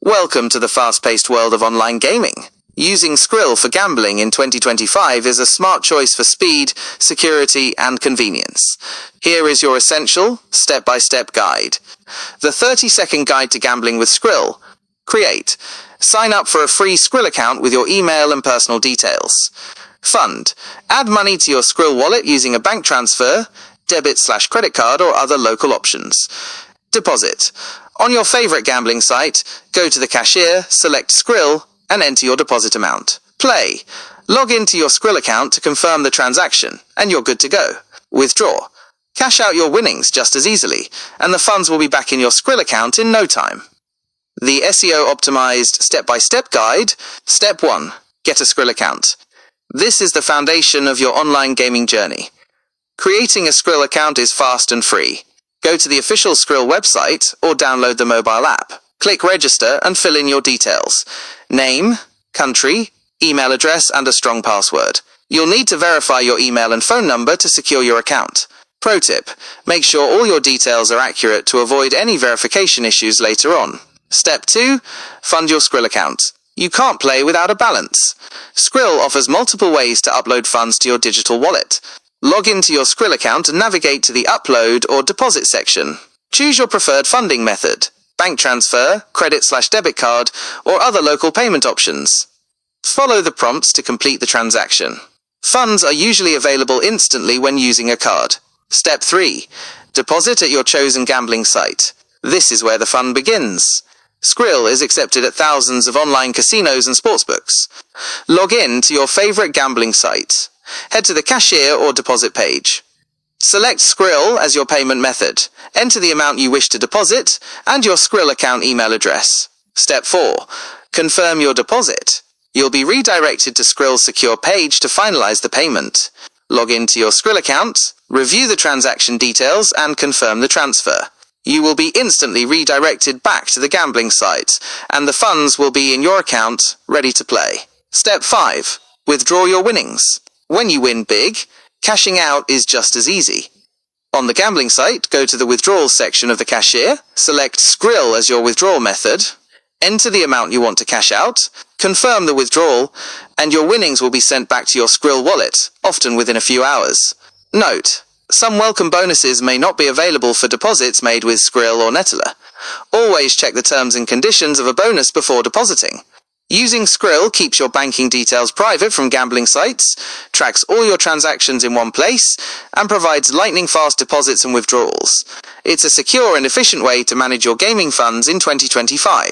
Welcome to the fast-paced world of online gaming. Using Skrill for gambling in 2025 is a smart choice for speed, security, and convenience. Here is your essential, step-by-step guide. The 30-second guide to gambling with Skrill. Create. Sign up for a free Skrill account with your email and personal details. Fund. Add money to your Skrill wallet using a bank transfer, debit/credit card, or other local options. Deposit. On your favorite gambling site, go to the cashier, select Skrill, and enter your deposit amount. Play. Log into your Skrill account to confirm the transaction, and you're good to go. Withdraw. Cash out your winnings just as easily, and the funds will be back in your Skrill account in no time. The SEO-optimized step-by-step guide. Step 1. Get a Skrill account. This is the foundation of your online gaming journey. Creating a Skrill account is fast and free. Go to the official Skrill website or download the mobile app. Click register and fill in your details. Name, country, email address, and a strong password. You'll need to verify your email and phone number to secure your account. Pro tip: make sure all your details are accurate to avoid any verification issues later on. Step 2. Fund your Skrill account. You can't play without a balance. Skrill offers multiple ways to upload funds to your digital wallet. Log into your Skrill account and navigate to the upload or deposit section. Choose your preferred funding method: bank transfer, credit/debit card, or other local payment options. Follow the prompts to complete the transaction. Funds are usually available instantly when using a card. Step 3. Deposit at your chosen gambling site. This is where the fun begins. Skrill is accepted at thousands of online casinos and sportsbooks. Log in to your favorite gambling site. Head to the cashier or deposit page. Select Skrill as your payment method. Enter the amount you wish to deposit and your Skrill account email address. Step 4. Confirm your deposit. You'll be redirected to Skrill's secure page to finalize the payment. Log into your Skrill account, review the transaction details, and confirm the transfer. You will be instantly redirected back to the gambling site, and the funds will be in your account, ready to play. Step 5. Withdraw your winnings. When you win big, cashing out is just as easy. On the gambling site, go to the Withdrawals section of the cashier, select Skrill as your withdrawal method, enter the amount you want to cash out, confirm the withdrawal, and your winnings will be sent back to your Skrill wallet, often within a few hours. Note: some welcome bonuses may not be available for deposits made with Skrill or Nettler. Always check the terms and conditions of a bonus before depositing. Using Skrill keeps your banking details private from gambling sites, tracks all your transactions in one place, and provides lightning-fast deposits and withdrawals. It's a secure and efficient way to manage your gaming funds in 2025.